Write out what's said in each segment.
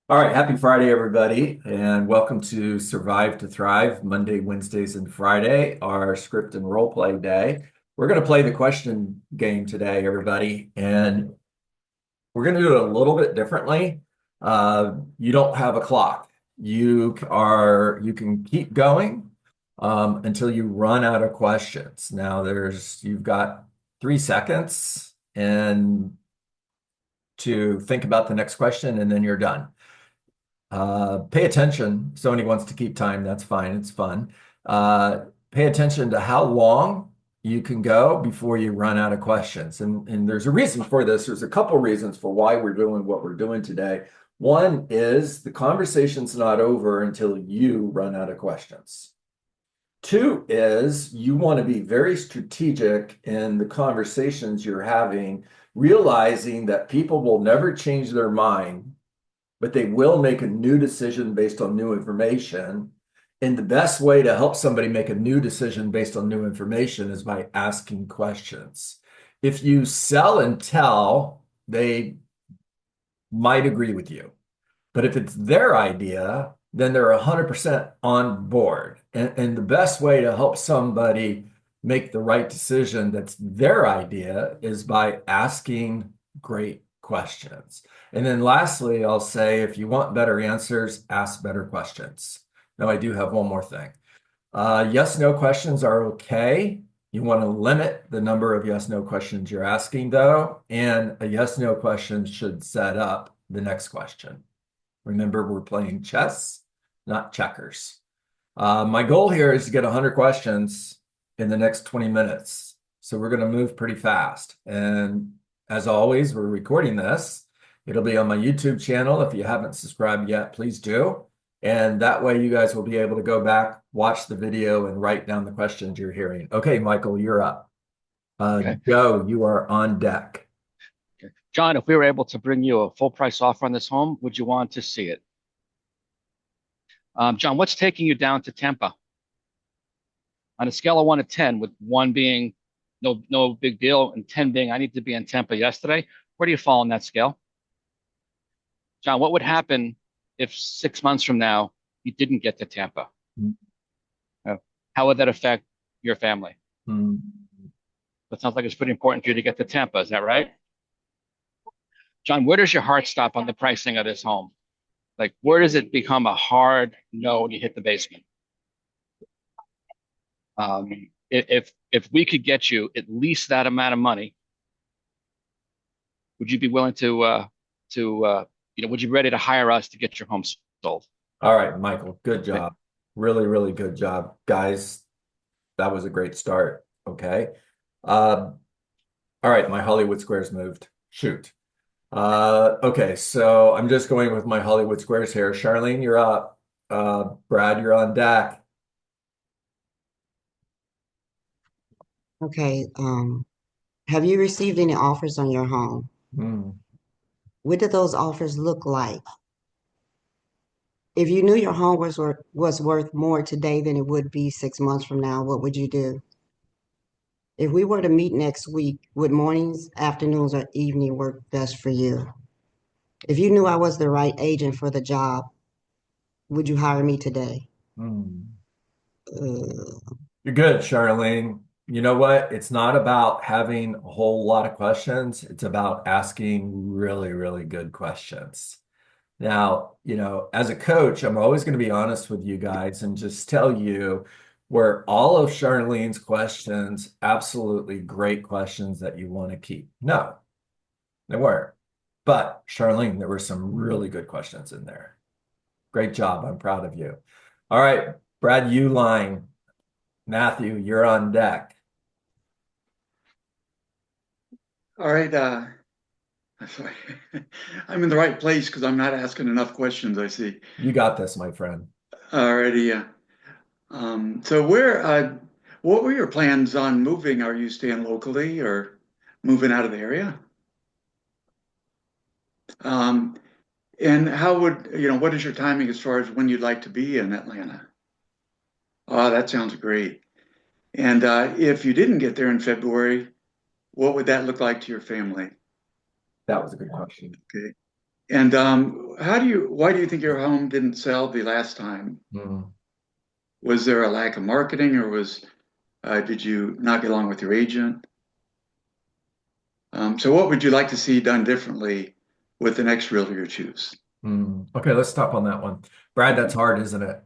All right, happy Friday, everybody, and welcome to Survive to Thrive, Monday, Wednesdays, and Friday, our script and role play day. We're going to play the question game today, everybody, and we're going to do it a little bit differently. You don't have a clock. You can keep going until you run out of questions. Now, you've got 3 seconds and to think about the next question, and then you're done. Pay attention. If somebody wants to keep time, that's fine. It's fun. Pay attention to how long you can go before you run out of questions. And there's a reason for this. There's a couple reasons for why we're doing what we're doing today. One is the conversation's not over until you run out of questions. Two is you want to be very strategic in the conversations you're having, realizing that people will never change their mind, but they will make a new decision based on new information. And the best way to help somebody make a new decision based on new information is by asking questions. If you sell and tell, they might agree with you. But if it's their idea, then they're 100% on board. And the best way to help somebody make the right decision that's their idea is by asking great questions. And then lastly, I'll say if you want better answers, ask better questions. Now, I do have one more thing. Yes, no questions are okay. You want to limit the number of yes, no questions you're asking, though. And a yes, no question should set up the next question. Remember, we're playing chess, not checkers. My goal here is to get 100 questions in the next 20 minutes. So we're going to move pretty fast. And as always, we're recording this. It'll be on my YouTube channel. If you haven't subscribed yet, please do. And that way you guys will be able to go back, watch the video, and write down the questions you're hearing. Okay, Michael, you're up. Okay. Joe, you are on deck. Okay. John, if we were able to bring you a full price offer on this home, would you want to see it? John, what's taking you down to Tampa? On a scale of 1 to 10, with 1 being no big deal and 10 being I need to be in Tampa yesterday, where do you fall on that scale? John, what would happen if 6 months from now you didn't get to Tampa? Uh, How would that affect your family? Hmm. That sounds like it's pretty important for you to get to Tampa. Is that right? John, where does your heart stop on the pricing of this home? Like, where does it become a hard no when you hit the basement? If we could get you at least that amount of money, would you be willing would you be ready to hire us to get your home sold? All right, Michael, good Okay. job. Really, really good job. Guys, that was a great start. Okay. Uh, all right, my Hollywood squares moved. Shoot. Okay, so I'm just going with my Hollywood squares here. Charlene, you're up. Brad, you're on deck. Okay, have you received any offers on your home? Hmm. What did those offers look like? If you knew your home was worth more today than it would be 6 months from now, what would you do? If we were to meet next week, would mornings, afternoons, or evening work best for you? If you knew I was the right agent for the job, would you hire me today? Hmm. Uh, You're good, Charlene. You know what? It's not about having a whole lot of questions. It's about asking really, really good questions. Now, as a coach, I'm always going to be honest with you guys and just tell you where all of Charlene's questions, absolutely great questions that you want to keep. No, they weren't. But Charlene, there were some really good questions in there. Great job. I'm proud of you. All right, Brad Uline, Matthew, you're on deck. All right, sorry. I'm in the right place because I'm not asking enough questions, I see. You got this, my friend. Alrighty, yeah. So what were your plans on moving? Are you staying locally or moving out of the area? Um, and what is your timing as far as when you'd like to be in Atlanta? Oh, that sounds great. And if you didn't get there in February, what would that look like to your family? That was a good question. Okay. And why do you think your home didn't sell the last time? Hmm. Was there a lack of marketing, or did you not get along with your agent? So what would you like to see done differently with the next realtor you choose? Hmm. Okay, let's stop on that one. Brad, that's hard, isn't it?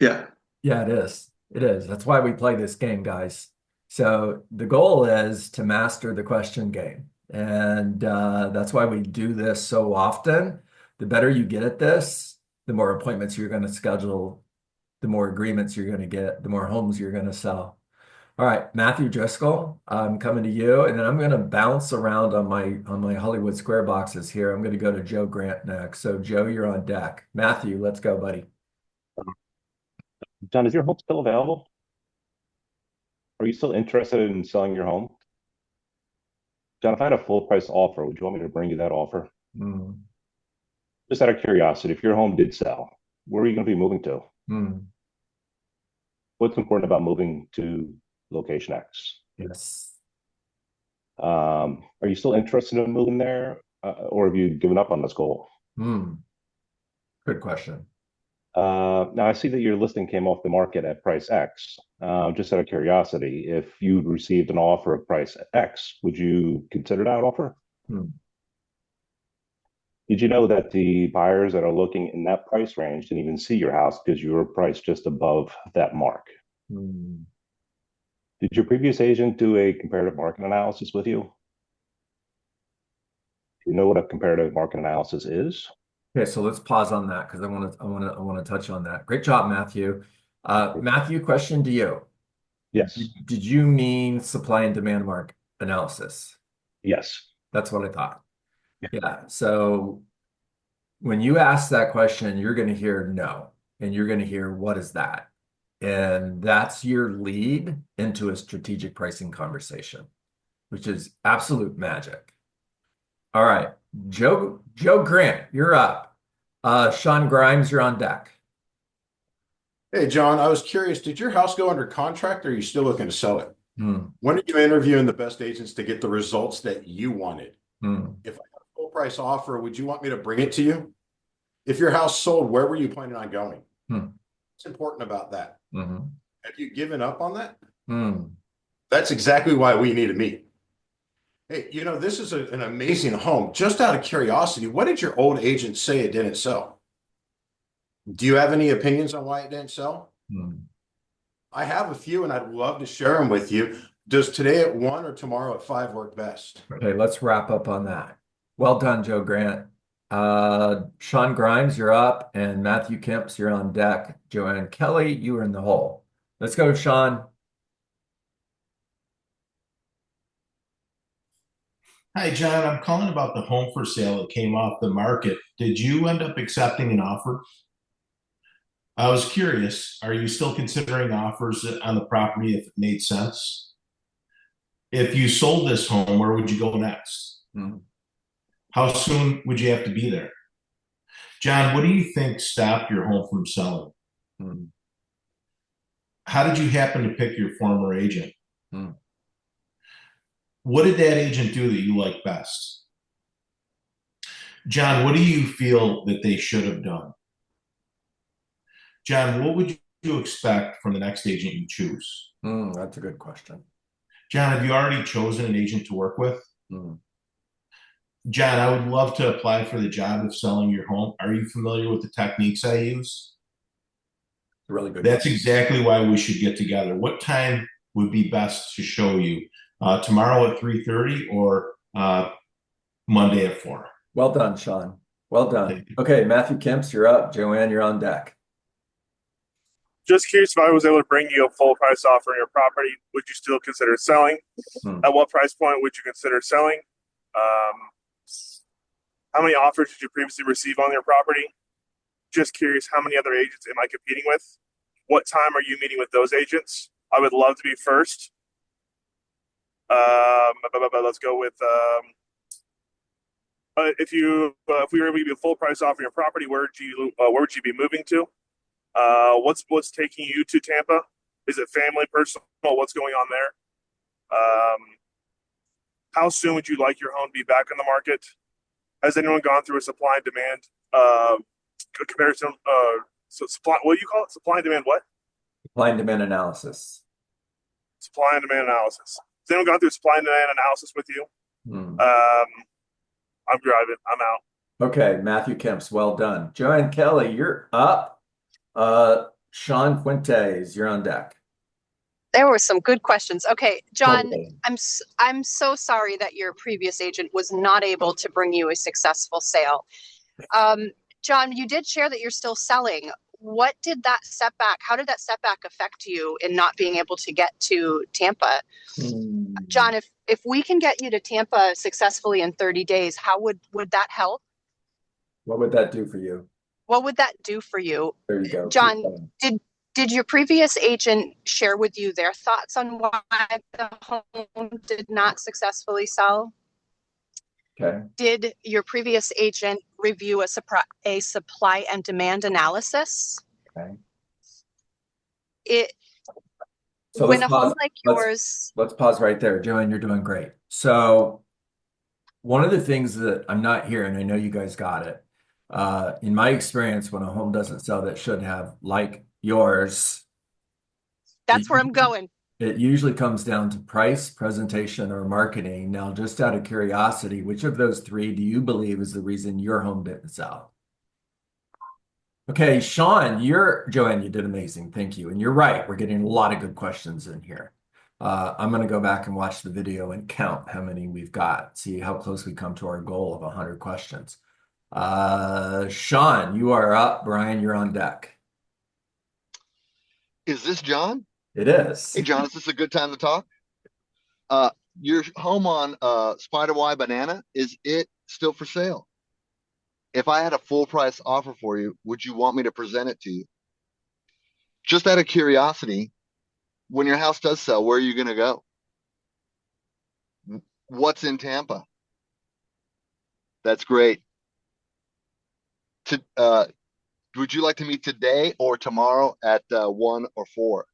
Yeah. Yeah, it is. It is. That's why we play this game, guys. So the goal is to master the question game. And that's why we do this so often. The better you get at this, the more appointments you're going to schedule, the more agreements you're going to get, the more homes you're going to sell. All right, Matthew Driscoll, I'm coming to you, and then I'm going to bounce around on my Hollywood Square boxes here. I'm going to go to Joe Grant next. So Joe, you're on deck. Matthew, let's go, buddy. John, is your home still available? Are you still interested in selling your home? John, if I had a full price offer, would you want me to bring you that offer? Hmm. Just out of curiosity, if your home did sell, where are you going to be moving to? Hmm. What's important about moving to location X? Yes. Are you still interested in moving there, or have you given up on this goal? Hmm. Good question. Now, I see that your listing came off the market at price X. Just out of curiosity, if you received an offer of price X, would you consider that offer? Hmm. Did you know that the buyers that are looking in that price range didn't even see your house because you were priced just above that mark? Hmm. Did your previous agent do a comparative market analysis with you? Do you know what a comparative market analysis is? Okay, so let's pause on that because I want to touch on that. Great job, Matthew. Matthew, question to you. Yes. Did you mean supply and demand market analysis? Yes. That's what I thought. Yeah. Yeah. So when you ask that question, you're going to hear no, and you're going to hear what is that? And that's your lead into a strategic pricing conversation, which is absolute magic. All right, Joe Grant, you're up. Sean Grimes, you're on deck. Hey, John, I was curious, did your house go under contract or are you still looking to sell it? Hmm. When are you interviewing the best agents to get the results that you wanted? Hmm. If I had a full price offer, would you want me to bring it to you? If your house sold, where were you planning on going? Hmm. What's important about that? Hmm. Have you given up on that? Hmm. That's exactly why we need to meet. Hey, this is an amazing home. Just out of curiosity, what did your old agent say it didn't sell? Do you have any opinions on why it didn't sell? Hmm. I have a few and I'd love to share them with you. Does today at 1 or tomorrow at 5 work best? Okay, let's wrap up on that. Well done, Joe Grant. Sean Grimes, you're up, and Matthew Kemps, you're on deck. Joanne Kelly, you are in the hole. Let's go, Sean. Hi, John. I'm calling about the home for sale that came off the market. Did you end up accepting an offer? I was curious, are you still considering offers on the property if it made sense? If you sold this home, where would you go next? Hmm. How soon would you have to be there? John, what do you think stopped your home from selling? Hmm. How did you happen to pick your former agent? Hmm. What did that agent do that you like best? John, what do you feel that they should have done? John, what would you expect from the next agent you choose? That's a good question. John, have you already chosen an agent to work with? Hmm. John, I would love to apply for the job of selling your home. Are you familiar with the techniques I use? Really good. That's exactly why we should get together. What time would be best to show you? Tomorrow at 3:30 or Monday at 4? Well done, Sean. Well done. Okay, Matthew Kemps, you're up. Joanne, you're on deck. Just curious, if I was able to bring you a full price offer on your property, would you still consider selling? Hmm. At what price point would you consider selling? How many offers did you previously receive on your property? Just curious, how many other agents am I competing with? What time are you meeting with those agents? I would love to be first. Let's go with if we were able to give you a full price offer on your property, where would you be moving to? What's taking you to Tampa? Is it family, personal? What's going on there? How soon would you like your home to be back on the market? Has anyone gone through a supply and demand comparison? So supply, what do you call it? Supply and demand what? Supply and demand analysis. Supply and demand analysis. Has anyone gone through supply and demand analysis with you? Hmm. I'm driving. I'm out. Okay, Matthew Kemps, well done. Joanne Kelly, you're up. Sean Fuentes, you're on deck. There were some good questions. Okay, John, Totally. I'm so sorry that your previous agent was not able to bring you a successful sale. John, you did share that you're still selling. What did that setback, how did that setback affect you in not being able to get to Tampa? John, if we can get you to Tampa successfully in 30 days, how would that help? What would that do for you? What would that do for you? There you go. John, did your previous agent share with you their thoughts on why the home did not successfully sell? Okay. Did your previous agent review a supply and demand analysis? Okay. So when a home like yours, let's pause right there. Joanne, you're doing great. So one of the things that I'm not hearing, I know you guys got it. In my experience, when a home doesn't sell that should have, like yours, that's where I'm going. It usually comes down to price, presentation, or marketing. Now, just out of curiosity, which of those three do you believe is the reason your home didn't sell? Okay, Sean, Joanne, you did amazing. Thank you. And you're right. We're getting a lot of good questions in here. I'm going to go back and watch the video and count how many we've got, see how close we come to our goal of 100 questions. Sean, you are up. Brian, you're on deck. Is this John? It is. Hey, John, is this a good time to talk? Your home on Spider Y Banana, is it still for sale? If I had a full price offer for you, would you want me to present it to you? Just out of curiosity, when your house does sell, where are you going to go? What's in Tampa? That's great. Would you like to meet today or tomorrow at 1 or 4?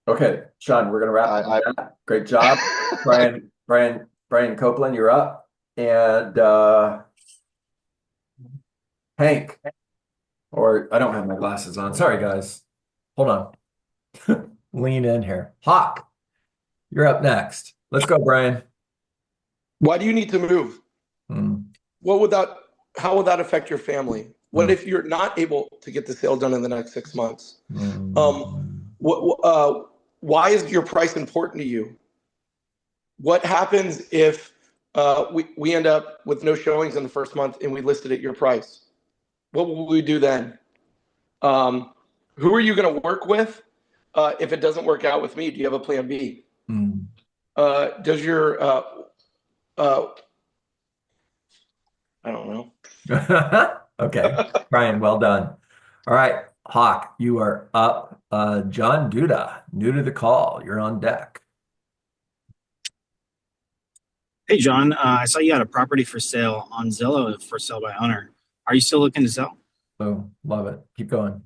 Okay, Sean, we're gonna wrap up that. Great job. Brian Copeland, you're up. And Hank, or I don't have my glasses on. Sorry, guys. Hold on. Lean in here. Hawk, you're up next. Let's go, Brian. Why do you need to move? How would that affect your family? What if you're not able to get the sale done in the next 6 months? Why is your price important to you? What happens if we end up with no showings in the first month and we listed at your price? What will we do then? Who are you going to work with if it doesn't work out with me? Do you have a plan B? Does your I don't know. Okay, Brian, well done. All right, Hawk, you are up. John Duda, new to the call. You're on deck. Hey, John, I saw you had a property for sale on Zillow for sale by owner. Are you still looking to sell? Oh, love it. Keep going.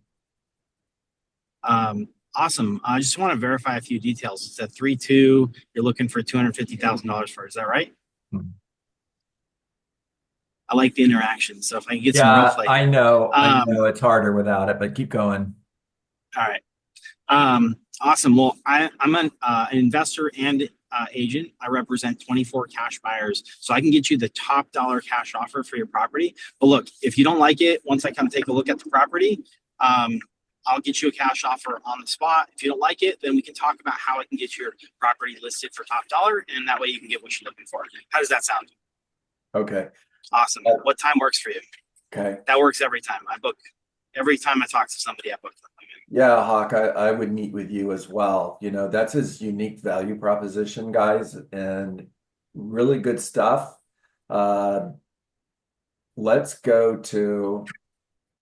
Awesome. I just want to verify a few details. It's a 3-2. You're looking for $250,000 for it. Is that right? I like the interaction. So if I can get some real flavor. I know it's harder without it, but keep going. All right. Awesome. Well, I'm an investor and agent. I represent 24 cash buyers, so I can get you the top dollar cash offer for your property. But look, if you don't like it, once I come take a look at the property, I'll get you a cash offer on the spot. If you don't like it, then we can talk about how I can get your property listed for top dollar, and that way you can get what you're looking for. How does that sound? Okay. Awesome. What time works for you? Okay. That works every time. Every time I talk to somebody, I book them. Yeah, Hawk, I would meet with you as well. You know, that's his unique value proposition, guys, and really good stuff. Let's go to,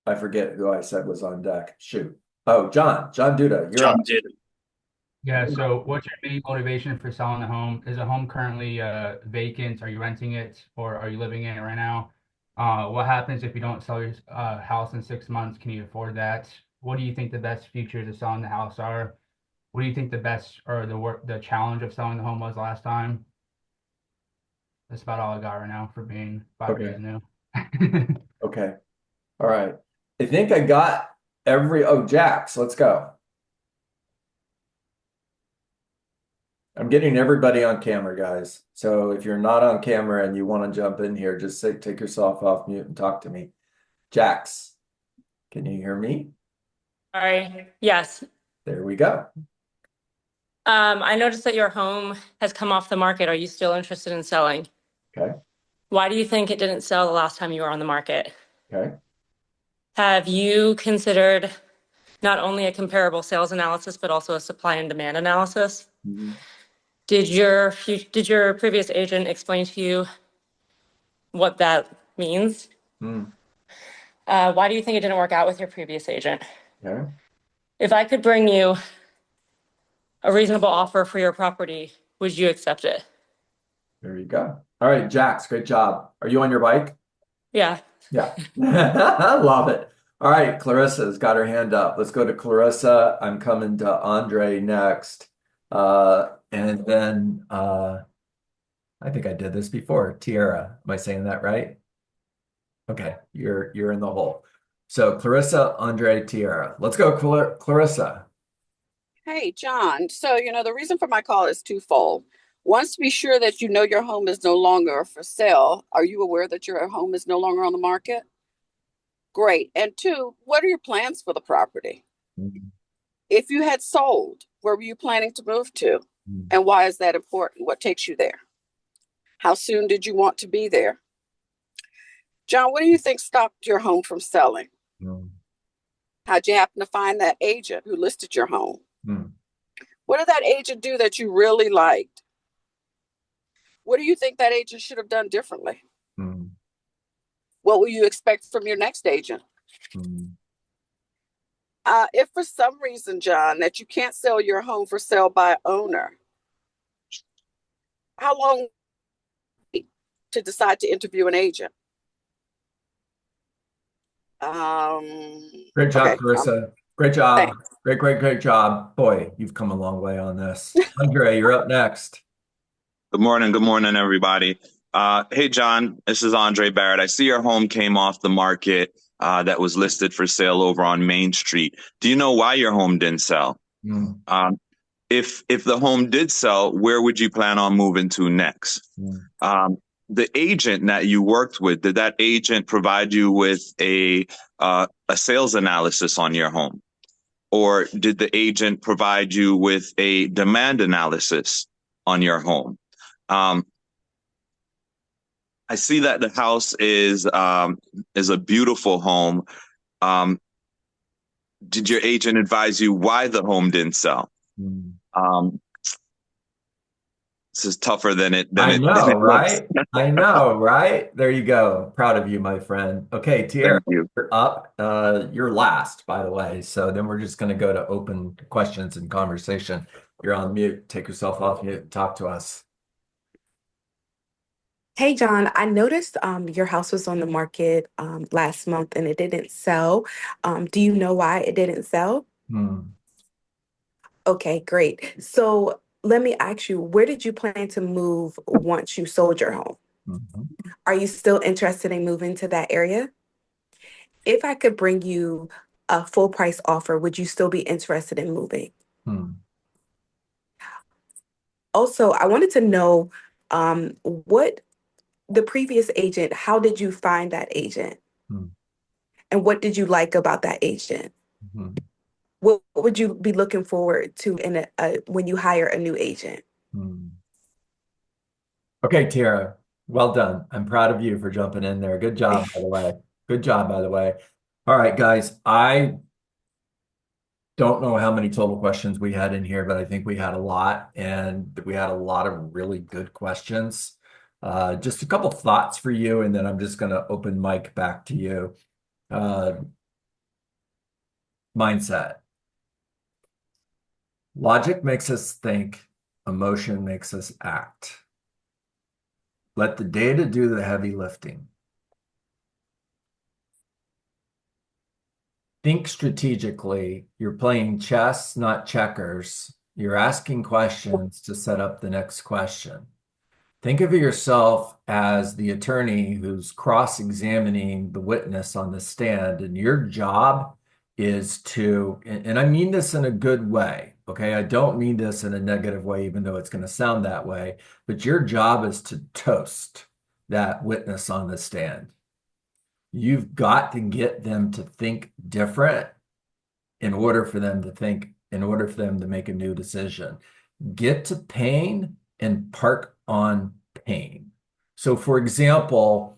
I forget who I said was on deck. Shoot. Oh, John Duda. You're John up. Duda. Yeah, so what's your main motivation for selling the home? Is the home currently vacant? Are you renting it or are you living in it right now? What happens if you don't sell your house in 6 months? Can you afford that? What do you think the best features of selling the house are? What do you think the best or the challenge of selling the home was last time? That's about all I got right now for being 5 days Okay. new. Okay. All right. I think I got Jax, let's go. I'm getting everybody on camera, guys. So if you're not on camera and you want to jump in here, just take yourself off mute and talk to me. Jax, can you hear me? Sorry. Yes. There we go. I noticed that your home has come off the market. Are you still interested in selling? Okay. Why do you think it didn't sell the last time you were on the market? Okay. Have you considered not only a comparable sales analysis, but also a supply and demand analysis? Mm-hmm. Did your previous agent explain to you what that means? Mm. Why do you think it didn't work out with your previous agent? Okay. If I could bring you a reasonable offer for your property, would you accept it? There you go. All right, Jax, great job. Are you on your bike? Yeah. Yeah. I love it. All right, Clarissa's got her hand up. Let's go to Clarissa. I'm coming to Andre next. And then I think I did this before. Tiara, am I saying that right? Okay, you're in the hole. So Clarissa, Andre, Tiara. Let's go, Clarissa. Hey, John. So, the reason for my call is twofold. One, to be sure that you know your home is no longer for sale. Are you aware that your home is no longer on the market? Great. And two, what are your plans for the property? Mm-hmm. If you had sold, where were you planning to move to? Mm-hmm. And why is that important? What takes you there? How soon did you want to be there? John, what do you think stopped your home from selling? Mm-hmm. How'd you happen to find that agent who listed your home? Mm-hmm. What did that agent do that you really liked? What do you think that agent should have done differently? Mm-hmm. What will you expect from your next agent? Mm-hmm. If for some reason, John, that you can't sell your home for sale by owner, how long to decide to interview an agent? Great job, Okay. Clarissa. Great job. Thanks. Great job. Boy, you've come a long way on this. Andre, you're up next. Good morning, everybody. Hey, John, this is Andre Barrett. I see your home came off the market that was listed for sale over on Main Street. Do you know why your home didn't sell? Mm. If the home did sell, where would you plan on moving to next? Mm. The agent that you worked with, did that agent provide you with a sales analysis on your home? Or did the agent provide you with a demand analysis on your home? I see that the house is a beautiful home. Did your agent advise you why the home didn't sell? Mm. This is tougher than it I know, than it right? looks. I know, right? There you go. Proud of you, my friend. Okay, Tiara, Thank you. you're up. You're last, by the way. So then we're just going to go to open questions and conversation. You're on mute. Take yourself off mute and talk to us. Hey John, I noticed your house was on the market last month and it didn't sell. Do you know why it didn't sell? Hmm. Okay, great. So let me ask you, where did you plan to move once you sold your home? Mhm. Are you still interested in moving to that area? If I could bring you a full price offer, would you still be interested in moving? Hmm. Also, I wanted to know what the previous agent, how did you find that agent? Hmm. And what did you like about that agent? Mhm. What would you be looking forward to in when you hire a new agent? Hmm. Okay, Tiara, well done. I'm proud of you for jumping in there. Good job, by the way. Good job, by the way. All right, guys, I don't know how many total questions we had in here, but I think we had a lot, and we had a lot of really good questions. Just a couple thoughts for you, and then I'm just going to open mic back to you. Mindset. Logic makes us think, emotion makes us act. Let the data do the heavy lifting. Think strategically. You're playing chess, not checkers. You're asking questions to set up the next question. Think of yourself as the attorney who's cross-examining the witness on the stand, and your job is to, and I mean this in a good way, okay? I don't mean this in a negative way, even though it's going to sound that way, but your job is to toast that witness on the stand. You've got to get them to think different in order for them to make a new decision. Get to pain and park on pain. So for example,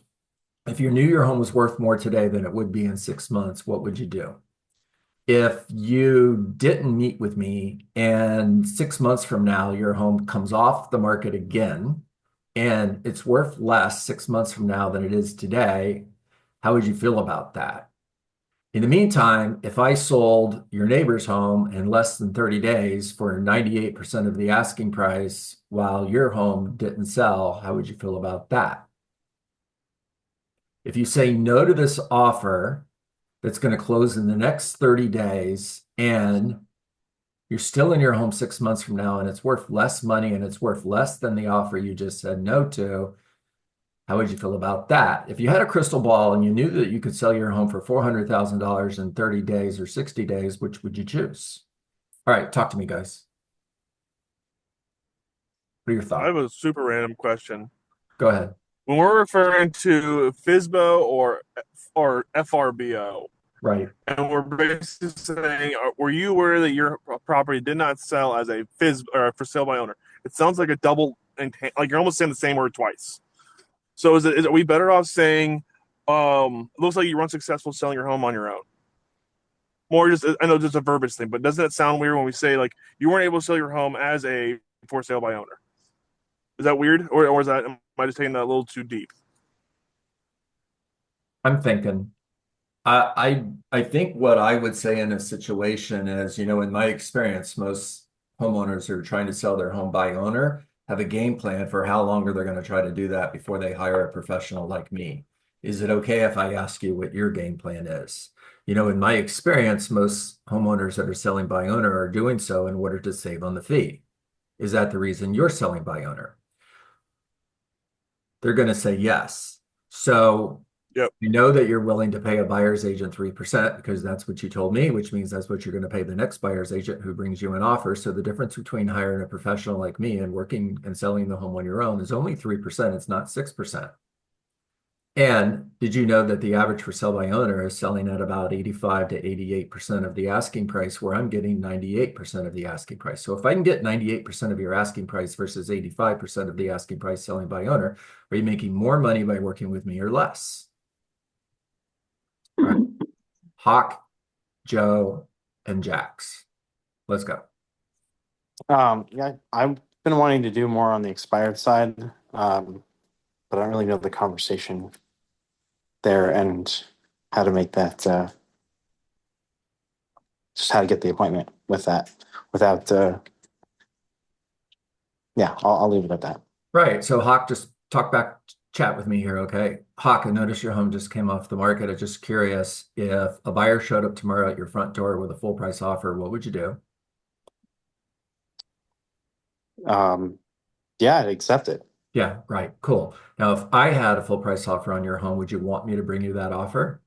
if you knew your home was worth more today than it would be in 6 months, what would you do? If you didn't meet with me and 6 months from now, your home comes off the market again and it's worth less 6 months from now than it is today, how would you feel about that? In the meantime, if I sold your neighbor's home in less than 30 days for 98% of the asking price while your home didn't sell, how would you feel about that? If you say no to this offer that's going to close in the next 30 days and you're still in your home 6 months from now and it's worth less money and it's worth less than the offer you just said no to, how would you feel about that? If you had a crystal ball and you knew that you could sell your home for $400,000 in 30 days or 60 days, which would you choose? All right, talk to me, guys. What are your I thoughts? have a super random question. Go ahead. When we're referring to FSBO or FRBO, right, and we're basically saying, were you aware that your property did not sell as a FIS or for sale by owner? It sounds like a double, like you're almost saying the same word twice. So are we better off saying, it looks like you were unsuccessful selling your home on your own? More just, I know just a verbiage thing, but doesn't it sound weird when we say like you weren't able to sell your home as a for sale by owner? Is that weird, or is that, am I just taking that a little too deep? I'm thinking. I think what I would say in a situation is, in my experience, most homeowners who are trying to sell their home by owner have a game plan for how long are they going to try to do that before they hire a professional like me. Is it okay if I ask you what your game plan is? In my experience, most homeowners that are selling by owner are doing so in order to save on the fee. Is that the reason you're selling by owner? They're going to say yes. So yep. You know that you're willing to pay a buyer's agent 3% because that's what you told me, which means that's what you're going to pay the next buyer's agent who brings you an offer. So the difference between hiring a professional like me and working and selling the home on your own is only 3%. It's not 6%. And did you know that the average for sell by owner is selling at about 85 to 88% of the asking price, where I'm getting 98% of the asking price? So if I can get 98% of your asking price versus 85% of the asking price selling by owner, are you making more money by working with me or less? All right. Hawk, Joe, and Jax. Let's go. Yeah, I've been wanting to do more on the expired side, but I don't really know the conversation there and how to make that, just how to get the appointment with that without, yeah, I'll leave it at that. Right. So Hawk, just chat with me here, okay? Hawk, I noticed your home just came off the market. I'm just curious, if a buyer showed up tomorrow at your front door with a full price offer, what would you do? Yeah, I'd accept it. Yeah, right. Cool. Now, if I had a full price offer on your home, would you want me to bring you that offer?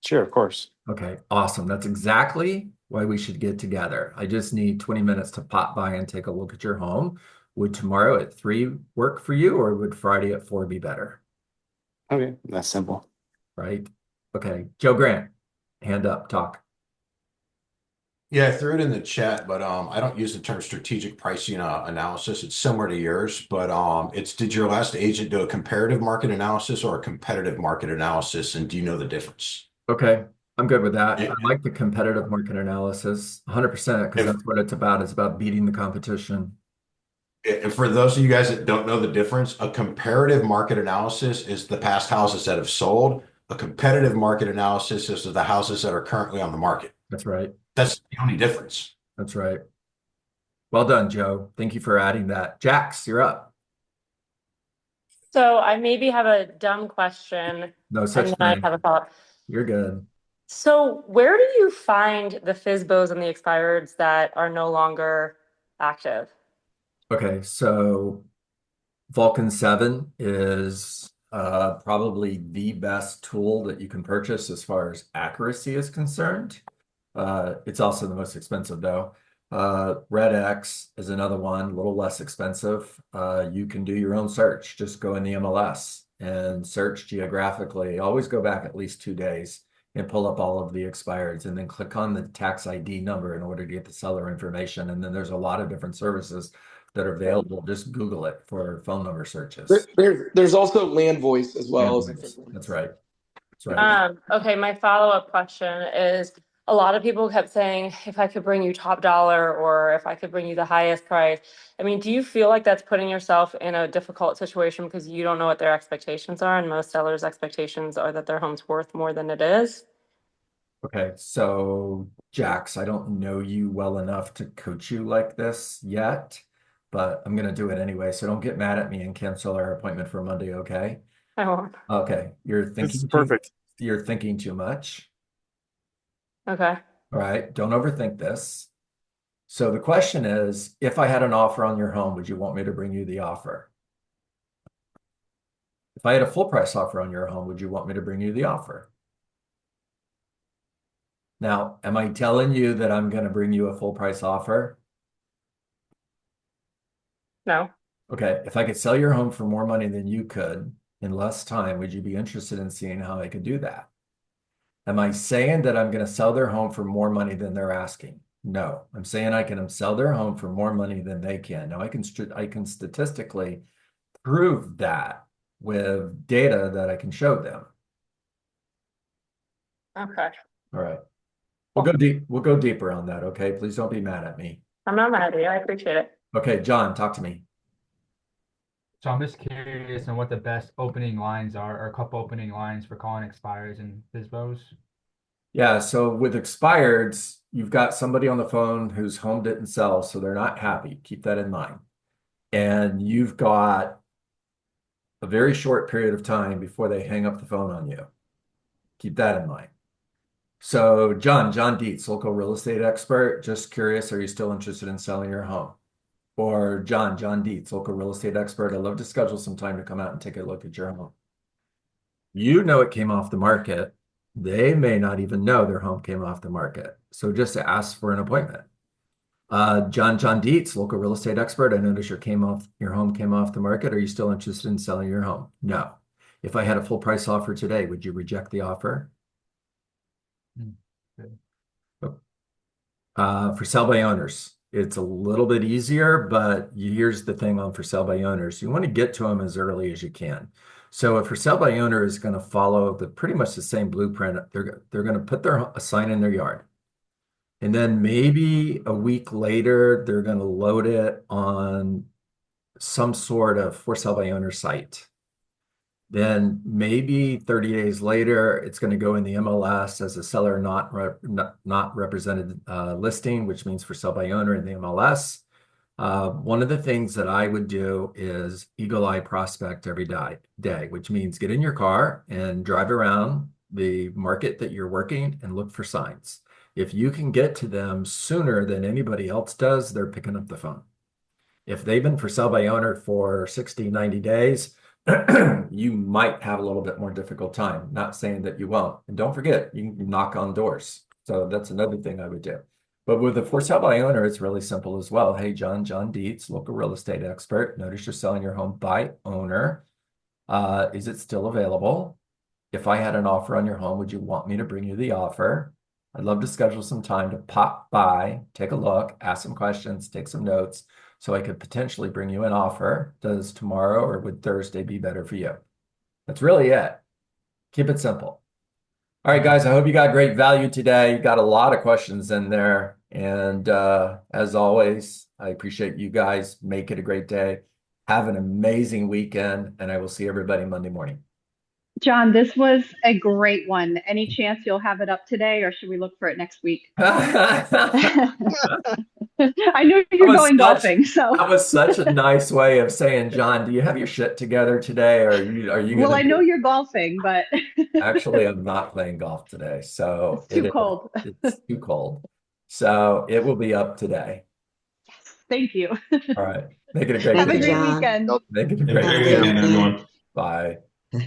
Sure, of course. Okay, awesome. That's exactly why we should get together. I just need 20 minutes to pop by and take a look at your home. Would tomorrow at 3 work for you, or would Friday at 4 be better? Okay, that's simple. Right. Okay. Joe Grant, hand up, talk. Yeah, I threw it in the chat, but I don't use the term strategic pricing analysis. It's similar to yours, but did your last agent do a comparative market analysis or a competitive market analysis, and do you know the difference? Okay, I'm good with that. I like the competitive market analysis 100% because that's what it's about. It's about beating the competition. And for those of you guys that don't know the difference, a comparative market analysis is the past houses that have sold. A competitive market analysis is the houses that are currently on the market. That's right. That's the only difference. That's right. Well done, Joe. Thank you for adding that. Jax, you're up. So I maybe have a dumb question. No such and then thing. I have a follow-up. You're good. So where do you find the FSBOs and the expireds that are no longer active? Okay, so Vulcan 7 is probably the best tool that you can purchase as far as accuracy is concerned. It's also the most expensive though. Red X is another one, a little less expensive. You can do your own search. Just go in the MLS and search geographically. Always go back at least 2 days and pull up all of the expireds, and then click on the tax ID number in order to get the seller information. And then there's a lot of different services that are available. Just Google it for phone number searches. There's also Land Voice as well. That's right. That's right. Okay, my follow-up question is, a lot of people kept saying, if I could bring you top dollar or if I could bring you the highest price. I mean, do you feel like that's putting yourself in a difficult situation because you don't know what their expectations are, and most sellers' expectations are that their home's worth more than it is? Okay, so Jax, I don't know you well enough to coach you like this yet, but I'm going to do it anyway. So don't get mad at me and cancel our appointment for Monday, okay? I won't. Okay, This is perfect. You're thinking too much. Okay. All right, don't overthink this. So the question is, if I had an offer on your home, would you want me to bring you the offer? If I had a full price offer on your home, would you want me to bring you the offer? Now, am I telling you that I'm going to bring you a full price offer? No. Okay, if I could sell your home for more money than you could in less time, would you be interested in seeing how I could do that? Am I saying that I'm going to sell their home for more money than they're asking? No, I'm saying I can sell their home for more money than they can. Now I can statistically prove that with data that I can show them. Okay. All right. We'll go deep. We'll go deeper on that. Okay. Please don't be mad at me. I'm not mad at you. I appreciate it. Okay, John, talk to me. So I'm just curious on what the best opening lines are, or a couple opening lines for calling expires and FSBOs. Yeah, so with expireds, you've got somebody on the phone whose home didn't sell, so they're not happy. Keep that in mind. And you've got a very short period of time before they hang up the phone on you. Keep that in mind. So John Dietz, local real estate expert, just curious, are you still interested in selling your home? Or John Dietz, local real estate expert, I'd love to schedule some time to come out and take a look at your home. You know it came off the market. They may not even know their home came off the market. So just ask for an appointment. John Dietz, local real estate expert, I noticed your home came off the market. Are you still interested in selling your home? No. If I had a full price offer today, would you reject the offer? For sell by owners, it's a little bit easier, but here's the thing on for sale by owners. You want to get to them as early as you can. So if for sale by owner is going to follow pretty much the same blueprint, they're going to put a sign in their yard. And then maybe a week later, they're going to load it on some sort of for sale by owner site. Then maybe 30 days later, it's going to go in the MLS as a seller not represented listing, which means for sale by owner in the MLS. One of the things that I would do is eagle eye prospect every day, which means get in your car and drive around the market that you're working and look for signs. If you can get to them sooner than anybody else does, they're picking up the phone. If they've been for sale by owner for 60, 90 days, you might have a little bit more difficult time. Not saying that you won't. And don't forget, you can knock on doors. So that's another thing I would do. But with the for sale by owner, it's really simple as well. Hey, John Dietz, local real estate expert. Notice you're selling your home by owner. Is it still available? If I had an offer on your home, would you want me to bring you the offer? I'd love to schedule some time to pop by, take a look, ask some questions, take some notes, so I could potentially bring you an offer. Does tomorrow or would Thursday be better for you? That's really it. Keep it simple. All right, guys, I hope you got great value today. You got a lot of questions in there. And as always, I appreciate you guys. Make it a great day. Have an amazing weekend, and I will see everybody Monday morning. John, this was a great one. Any chance you'll have it up today, or should we look for it next week? I know you're going golfing, so that was such a nice way of saying, John, do you have your shit together today, or are you well, I know you're golfing, but actually I'm not playing golf today, so it's too cold. It's too cold, so it will be up today. Thank you. All right, Make it a great Thank Have a you, great John. weekend. Make it a Have a great great Have a good weekend, weekend. everyone. Bye.